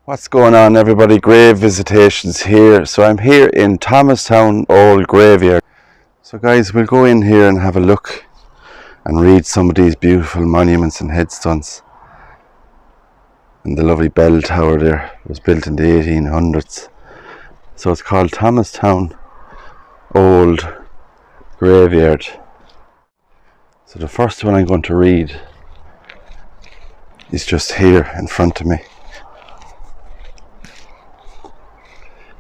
What's going on, everybody? Grave visitations here. So I'm here in Thomastown old graveyard. So guys, we'll go in here and have a look and read some of these beautiful monuments and headstones. And the lovely bell tower there was built in the 1800s. So it's called Thomastown old graveyard. So the first one I'm going to read is just here in front of me.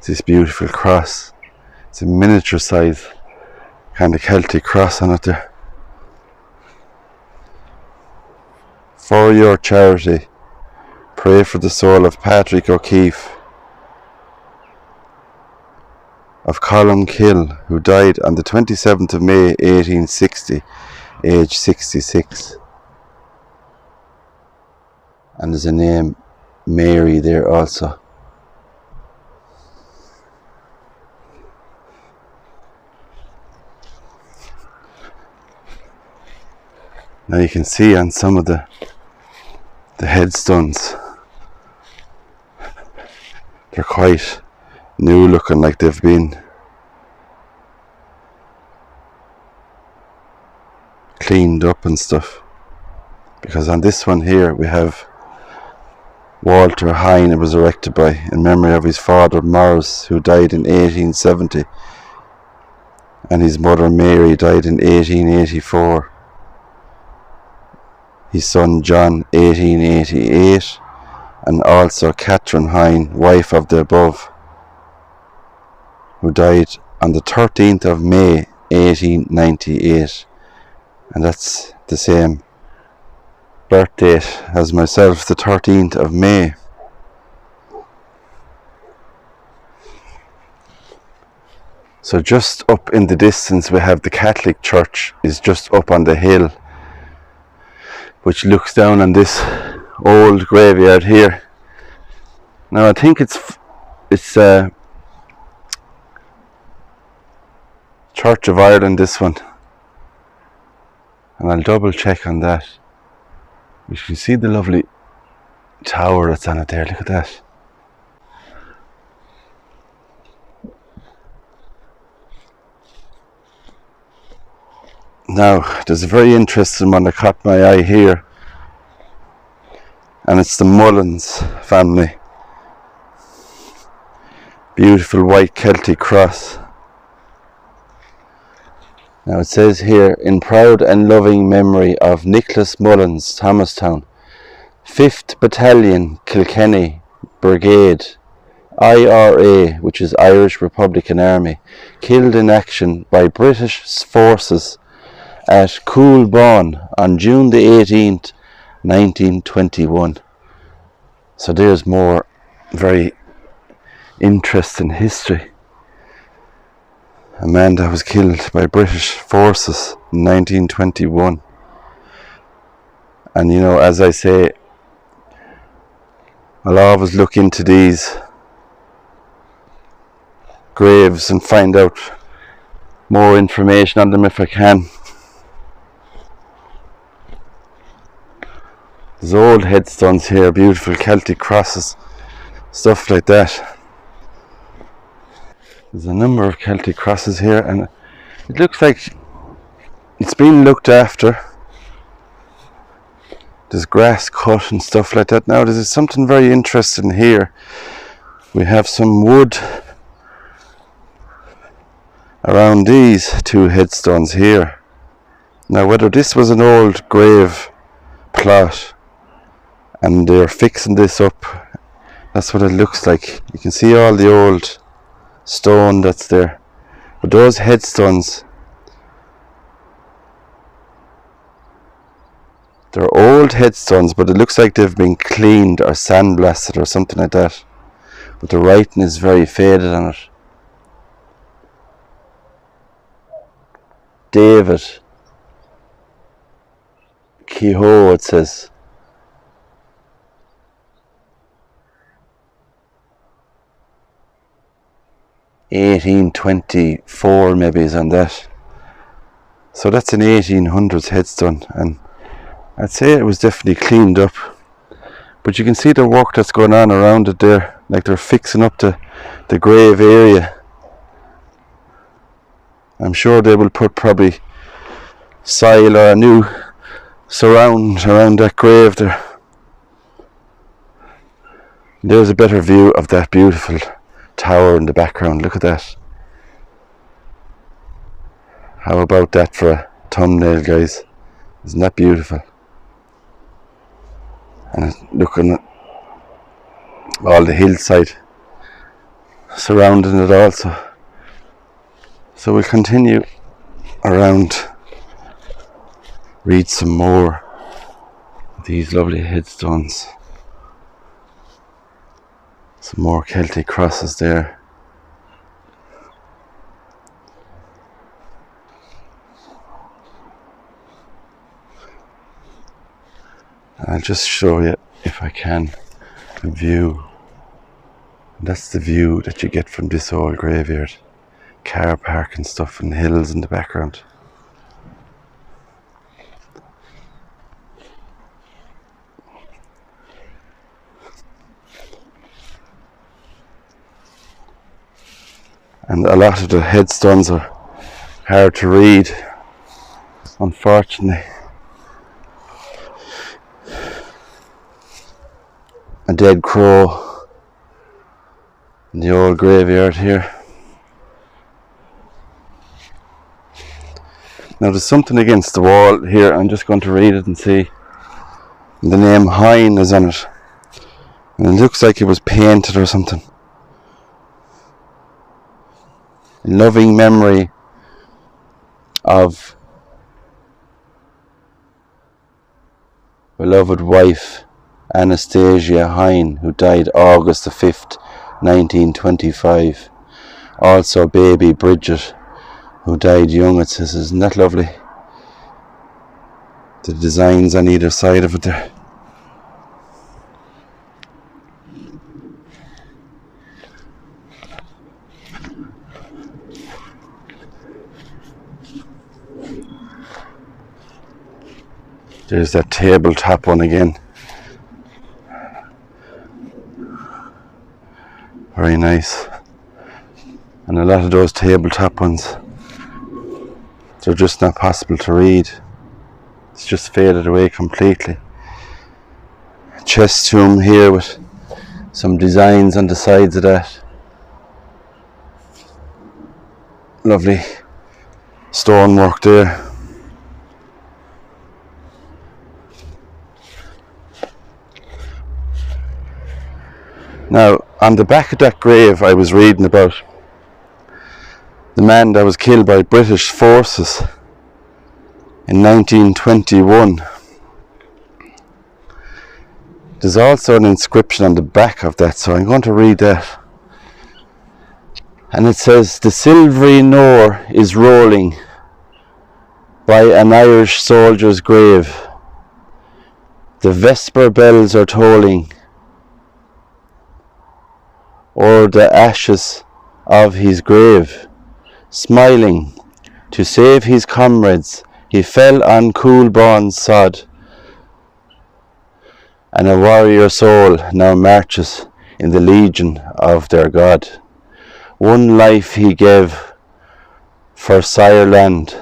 This beautiful cross. It's a miniature size kind of Celtic cross on it there. For your charity, pray for the soul of Patrick O'Keefe of Columkill, who died on the 27th of May 1860, age 66. And there's a name Mary there also. Now you can see on some of the headstones, they're quite new looking, like they've been cleaned up and stuff. Because on this one here we have Walter Hine. It was erected by in memory of his father Morris, who died in 1870, and his mother Mary died in 1884. His son John 1888, and also Catherine Hine, wife of the above, who died on the 13th of May 1898, and that's the same birth date as myself, the 13th of May. So just up in the distance we have the Catholic Church, is just up on the hill, which looks down on this old graveyard here. Now I think it's Church of Ireland, this one, and I'll double check on that. You can see the lovely tower that's on it there. Look at that. Now, there's a very interesting one that caught my eye here, and it's the Mullins family. Beautiful white Celtic cross. Now it says here, in proud and loving memory of Nicholas Mullins, Thomastown, 5th Battalion, Kilkenny Brigade, IRA, which is Irish Republican Army, killed in action by British forces at Coolbawn on June the 18th, 1921. So there's more very interesting history. A man that was killed by British forces in 1921. And you know, as I say, I'll always look into these graves and find out more information on them if I can. There's old headstones here, beautiful Celtic crosses, stuff like that. There's a number of Celtic crosses here, and it looks like it's been looked after. There's grass cut and stuff like that. Now there's something very interesting here. We have some wood around these two headstones here. Now whether this was an old grave plot and they're fixing this up, that's what it looks like. You can see all the old stone that's there, but those headstones, they're old headstones, but it looks like they've been cleaned or sandblasted or something like that, but the writing is very faded on it. David Kehoe, it says. (1824) maybe is on that. So that's an 1800s headstone, and I'd say it was definitely cleaned up. But you can see the work that's going on around it there, like they're fixing up the grave area. I'm sure they will put probably soil or a new surround around that grave there. There's a better view of that beautiful tower in the background. Look at that. How about that for a thumbnail, guys? Isn't that beautiful? And looking at all the hillside surrounding it also. So we'll continue around, read some more of these lovely headstones. Some more Celtic crosses there. I'll just show you, if I can, the view. That's the view that you get from this old graveyard. Car park and stuff and hills in the background. And a lot of the headstones are hard to read, unfortunately. A dead crow in the old graveyard here. Now there's something against the wall here. I'm just going to read it and see. The name Hine is on it. And it looks like it was painted or something. In loving memory of beloved wife Anastasia Hine, who died August the 5th, 1925. Also baby Bridget, who died young. It says, isn't that lovely? The designs on either side of it there. There's that tabletop one again. Very nice. And a lot of those tabletop ones, they're just not possible to read. It's just faded away completely. Chest tomb here with some designs on the sides of that. Lovely stonework there. Now, on the back of that grave, I was reading about the man that was killed by British forces in 1921. There's also an inscription on the back of that, so I'm going to read that. And it says, "The silvery Nore is rolling by an Irish soldier's grave. The vesper bells are tolling o'er the ashes of his grave. Smiling to save his comrades, he fell on Coolbawn's sod. And a warrior soul now marches in the legion of their God. One life he gave for sireland.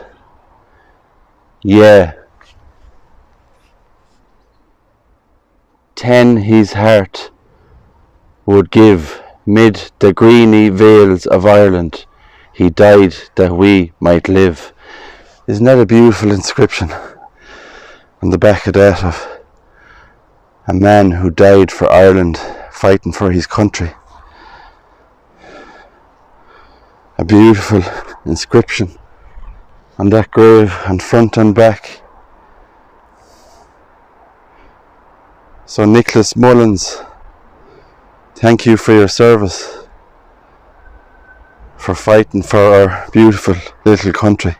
Yea, 10 his heart would give. Mid the greeny vales of Ireland, he died that we might live." Isn't that a beautiful inscription on the back of that, of a man who died for Ireland, fighting for his country? A beautiful inscription on that grave, on front and back. So Nicholas Mullins, thank you for your service, for fighting for our beautiful little country.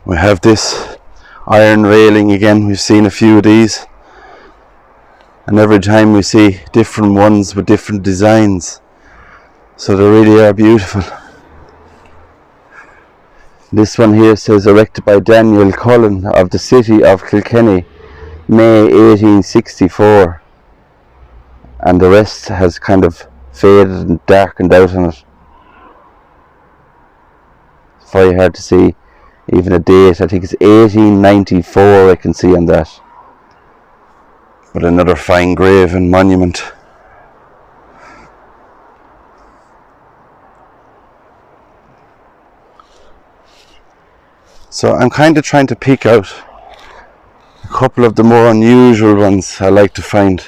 We have this iron railing again. We've seen a few of these, and every time we see different ones with different designs, so they really are beautiful. This one here says erected by Daniel Cullen of the city of Kilkenny, May 1864, and the rest has kind of faded and darkened out on it. It's very hard to see even a date. I think it's 1894 I can see on that. But another fine grave and monument. So I'm kind of trying to pick out a couple of the more unusual ones I like to find.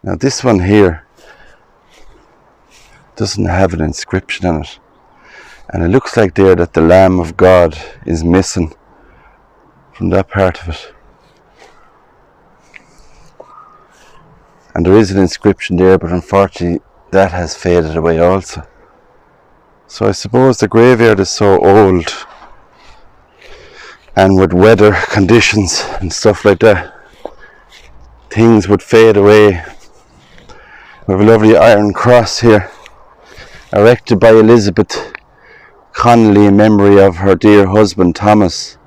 Now this one here doesn't have an inscription on it, and it looks like there that the Lamb of God is missing from that part of it. And there is an inscription there, but unfortunately that has faded away also. So I suppose the graveyard is so old, and with weather conditions and stuff like that, things would fade away. We have a lovely iron cross here, erected by Elizabeth Connolly in memory of her dear husband Thomas.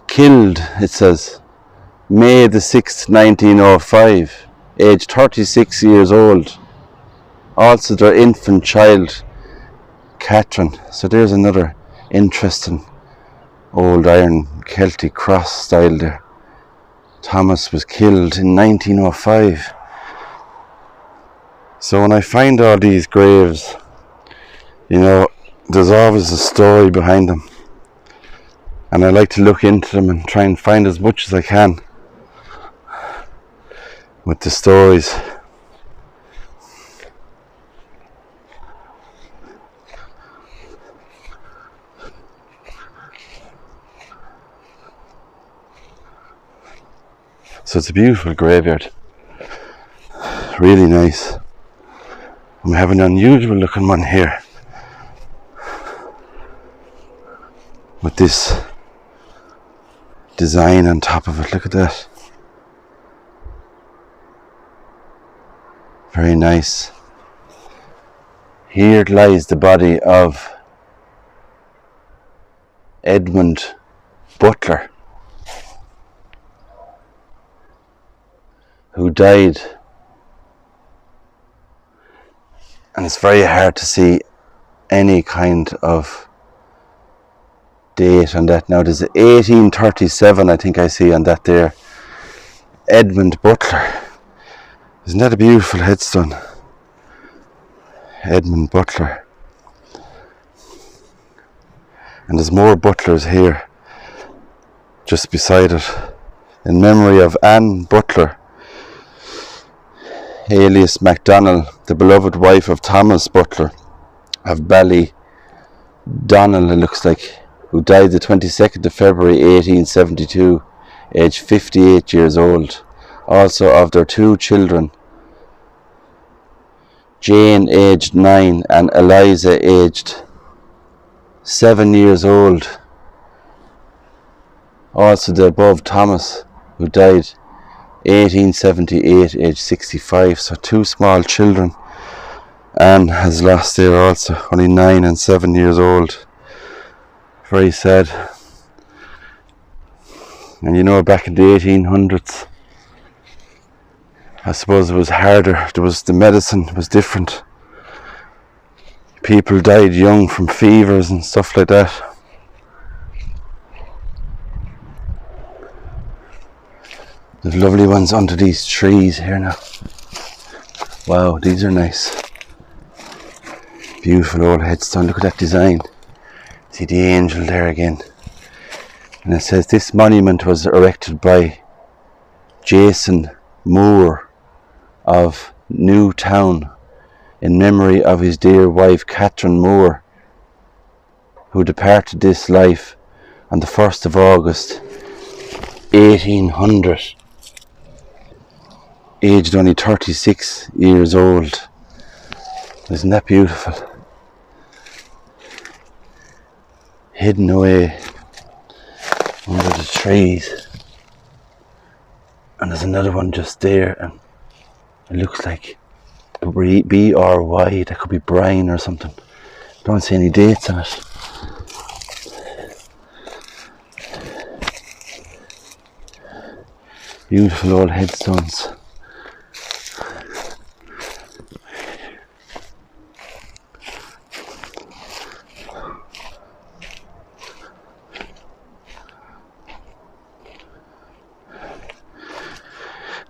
Killed, it says, May the 6th, 1905, aged 36 years old. Also their infant child, Catherine. So there's another interesting old iron Celtic cross style there. Thomas was killed in 1905. So when I find all these graves, you know, there's always a story behind them. And I like to look into them and try and find as much as I can with the stories. So it's a beautiful graveyard, really nice. And we have an unusual looking one here with this design on top of it. Look at that. Very nice. Here lies the body of Edmund Butler, who died, and it's very hard to see any kind of date on that. Now there's 1837 I think I see on that there. Edmund Butler. Isn't that a beautiful headstone? Edmund Butler. And there's more Butlers here just beside it, in memory of Anne Butler, alias MacDonald, the beloved wife of Thomas Butler of Ballydonnell, it looks like, who died the 22nd of February 1872, aged 58 years old. Also of their two children, Jane aged 9 and Eliza aged 7 years old. Also the above Thomas, who died 1878, aged 65. So two small children. Anne has lost there also, only 9 and 7 years old. Very sad. And you know, back in the 1800s, I suppose it was harder. The medicine was different. People died young from fevers and stuff like that. There's lovely ones under these trees here now. Wow, these are nice. Beautiful old headstone. Look at that design. See the angel there again. And it says this monument was erected by Jason Moore of Newtown in memory of his dear wife Catherine Moore, who departed this life on the 1st of August 1800, aged only 36 years old. Isn't that beautiful? Hidden away under the trees. And there's another one just there, and it looks like B-R-Y, that could be Brian or something. Don't see any dates on it. Beautiful old headstones.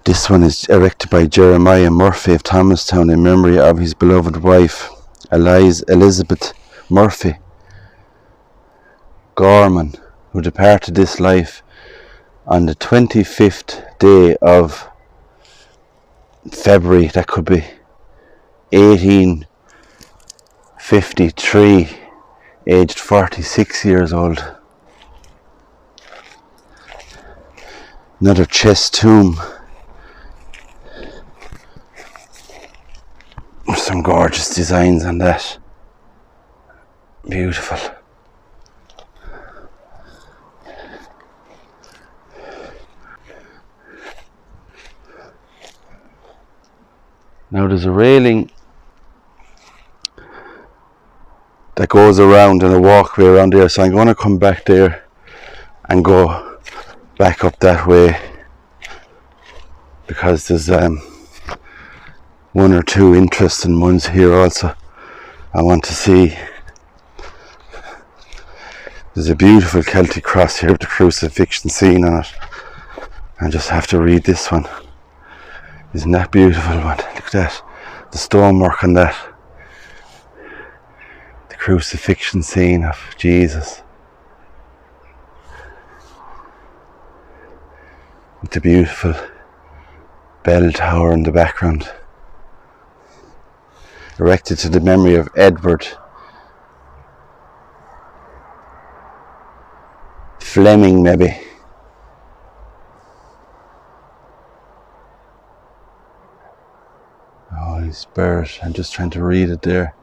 This one is erected by Jeremiah Murphy of Thomastown in memory of his beloved wife, Elizabeth Murphy Gorman, who departed this life on the 25th day of February, that could be 1853, aged 46 years old. Another chest tomb. Some gorgeous designs on that. Beautiful. Now there's a railing that goes around and a walkway around there, so I'm going to come back there and go back up that way, because there's one or two interesting ones here also I want to see. There's a beautiful Celtic cross here with the crucifixion scene on it. I just have to read this one. Isn't that beautiful one? Look at that, the stonework on that. The crucifixion scene of Jesus. With the beautiful bell tower in the background. Erected to the memory of Edward Fleming, maybe. Oh, he's buried. I'm just trying to read it there.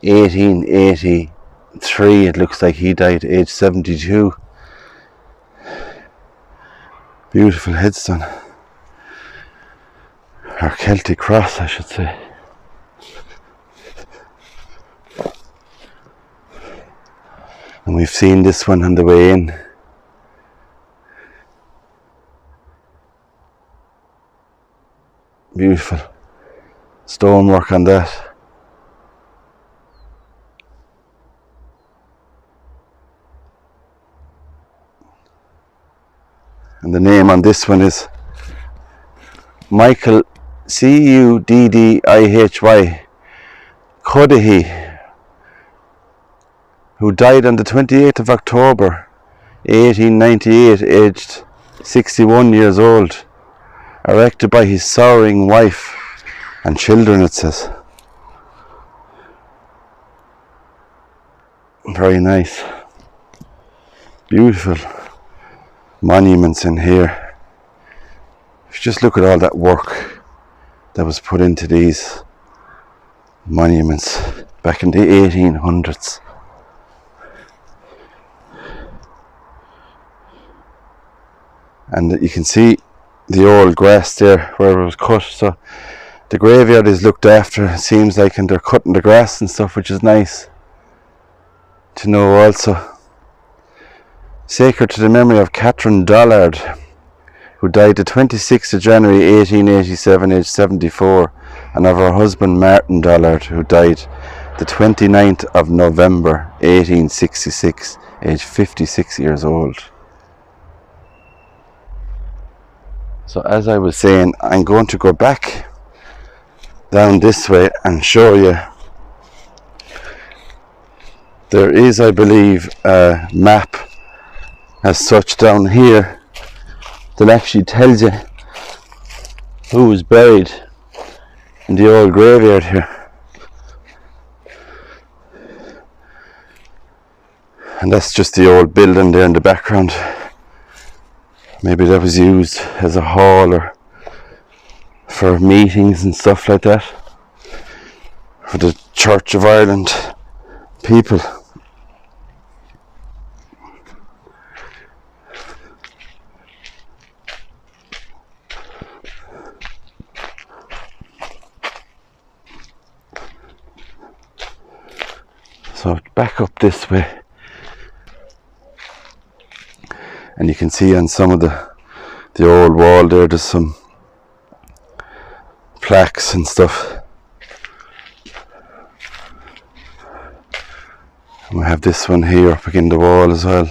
1883, it looks like he died, age 72. Beautiful headstone. Or Celtic cross, I should say. And we've seen this one on the way in. Beautiful stonework on that. And the name on this one is Michael Cuddihy Cuddihy, who died on the 28th of October 1898, aged 61 years old, erected by his sorrowing wife and children, it says. Very nice. Beautiful monuments in here. If you just look at all that work that was put into these monuments back in the 1800s. And you can see the old grass there where it was cut, so the graveyard is looked after, it seems like, and they're cutting the grass and stuff, which is nice to know also. Sacred to the memory of Catherine Dollard, who died the 26th of January 1887, aged 74, and of her husband Martin Dollard, who died the 29th of November 1866, aged 56 years old. So as I was saying, I'm going to go back down this way and show you. There is, I believe, a map as such down here that actually tells you who was buried in the old graveyard here. And that's just the old building there in the background. Maybe that was used as a hall or for meetings and stuff like that for the Church of Ireland people. So back up this way, and you can see on some of the old wall there's some plaques and stuff. And we have this one here up against the wall as well,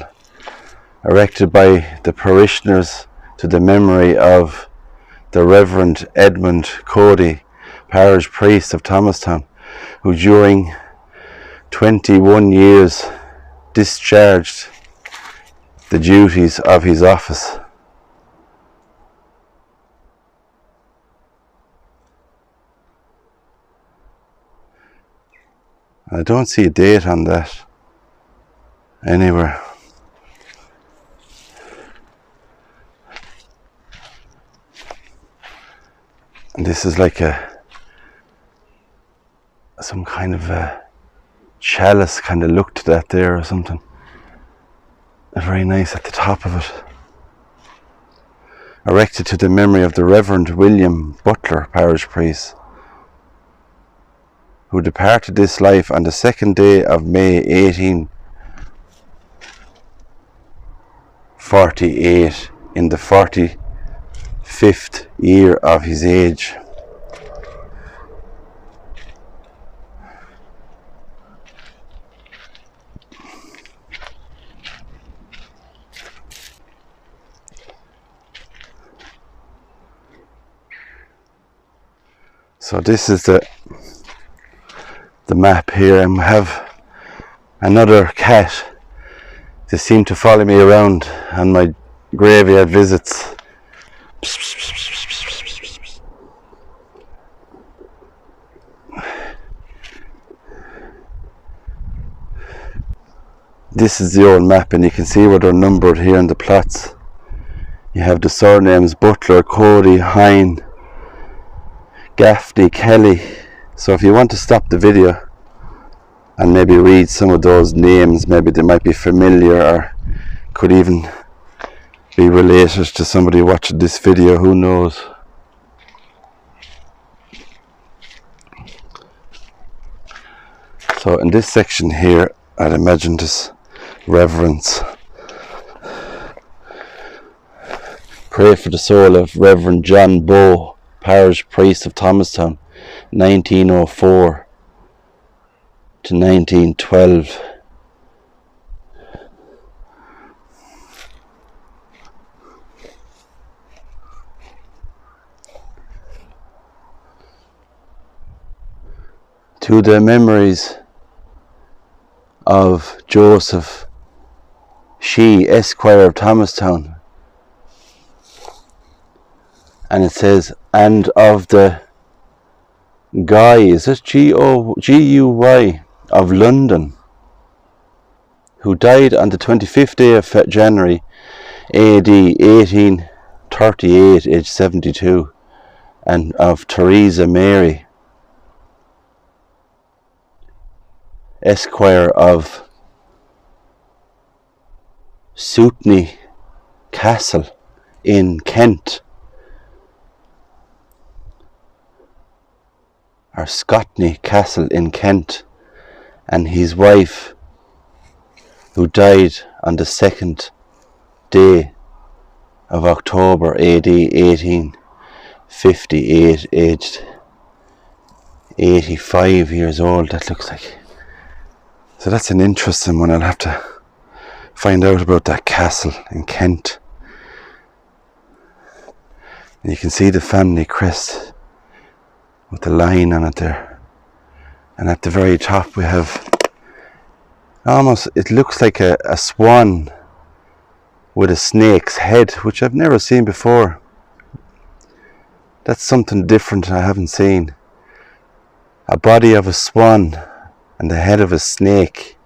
erected by the parishioners to the memory of the Reverend Edmund Cody, parish priest of Thomastown, who during 21 years discharged the duties of his office. I don't see a date on that anywhere. And this is like some kind of a chalice kind of look to that there or something. Very nice at the top of it. Erected to the memory of the Reverend William Butler, parish priest, who departed this life on the 2nd day of May 1848 in the 45th year of his age. So this is the map here, and we have another cat. They seem to follow me around on my graveyard visits. This is the old map, and you can see where they're numbered here in the plots. You have the surnames Butler, Cody, Hine, Gaffney, Kelly. So if you want to stop the video and maybe read some of those names, maybe they might be familiar or could even be related to somebody watching this video, who knows. So in this section here, I'd imagine this reverence. Pray for the soul of Reverend John Bow, parish priest of Thomastown, 1904 to 1912. To the memories of Joseph She, Esquire of Thomastown. And it says, and of the Guy, is it G-U-Y, of London, who died on the 25th day of January AD 1838, aged 72, and of Theresa Mary, Esquire of Soutney Castle in Kent, or Scotney Castle in Kent, and his wife, who died on the 2nd day of October AD 1858, aged 85 years old, that looks like. So that's an interesting one. I'll have to find out about that castle in Kent. And you can see the family crest with the line on it there, and at the very top we have almost, it looks like a swan with a snake's head, which I've never seen before. That's something different I haven't seen. A body of a swan and the head of a snake.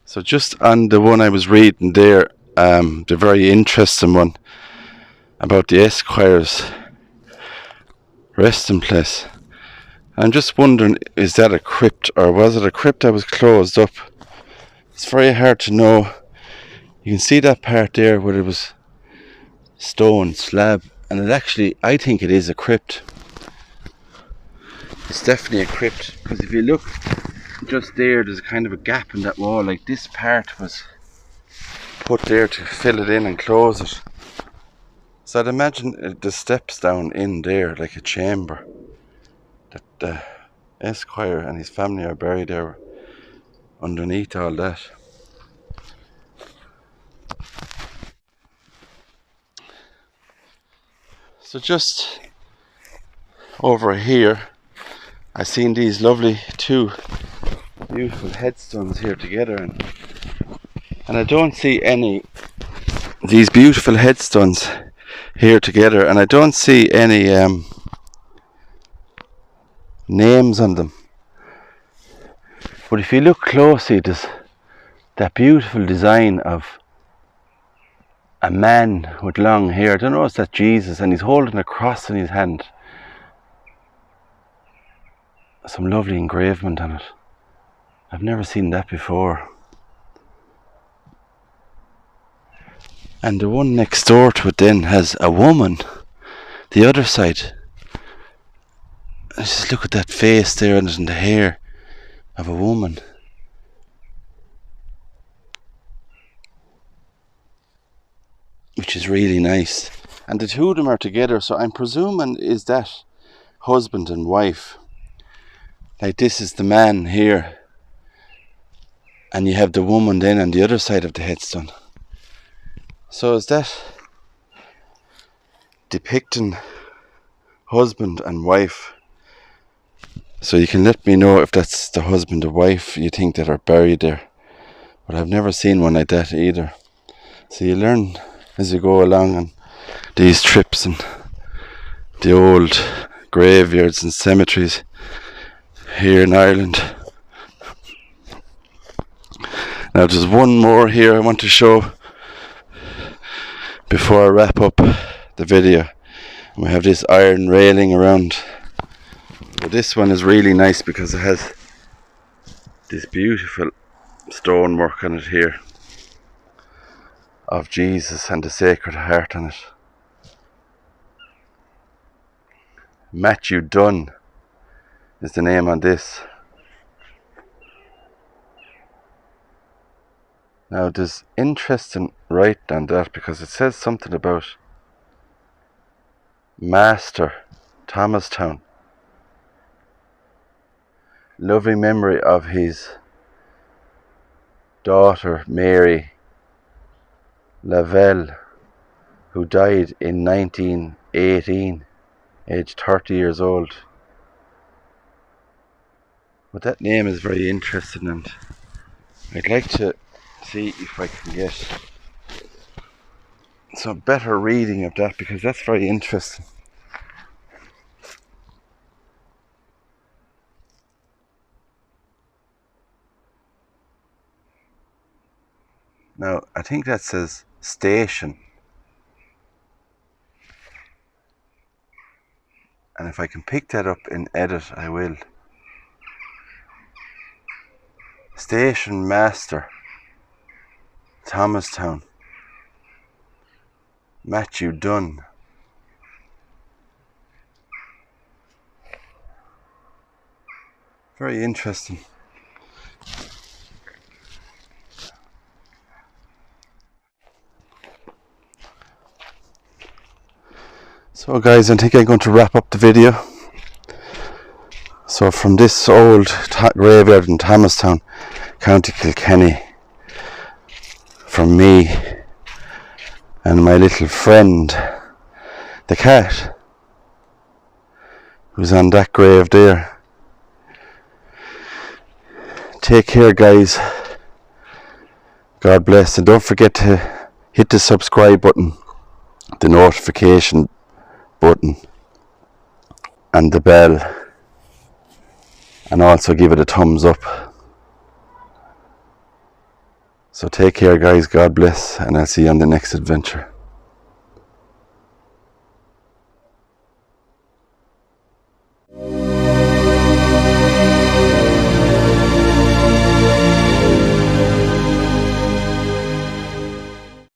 So just on the one I was reading there, the very interesting one about the Esquire's resting place, I'm just wondering, is that a crypt, or was it a crypt that was closed up? It's very hard to know You can see that part there where it was stone slab, and it actually, I think it is a crypt. It's definitely a crypt, because if you look just there, there's kind of a gap in that wall. Like this part was put there to fill it in and close it. So I'd imagine the steps down in there like a chamber that the Esquire and his family are buried there underneath all that. So just over here I seen these lovely two beautiful headstones here together, and I don't see any these beautiful headstones here together, and I don't see any names on them. But if you look closely, there's that beautiful design of a man with long hair. I don't know if that's Jesus, and he's holding a cross in his hand. Some lovely engravement on it. I've never seen that before. And the one next door to it then has a woman, the other side. Just look at that face there and the hair of a woman. Which is really nice. And the two of them are together, so I'm presuming is that husband and wife. Like this is the man here, and you have the woman then on the other side of the headstone. So is that depicting husband and wife? So you can let me know if that's the husband or wife you think that are buried there. But I've never seen one like that either. So you learn as you go along on these trips and the old graveyards and cemeteries here in Ireland. Now there's one more here I want to show before I wrap up the video. We have this iron railing around, but this one is really nice because it has this beautiful stonework on it here of Jesus and the Sacred Heart on it. Matthew Dunn is the name on this. Now there's interesting right on that because it says something about Master Thomastown, loving memory of his daughter Mary Lavelle, who died in 1918, aged 30 years old. But that name is very interesting, and I'd like to see if I can get some better reading of that because that's very interesting. Now I think that says station, and if I can pick that up in edit I will. Station Master Thomastown, Matthew Dunn. Very interesting. So guys, I think I'm going to wrap up the video. So from this old graveyard in Thomastown, County Kilkenny, from me and my little friend, the cat, who's on that grave there. Take care guys. God bless, and don't forget to hit the subscribe button, the notification button and the bell, and also give it a thumbs up. So take care guys, God bless, and I'll see you on the next adventure.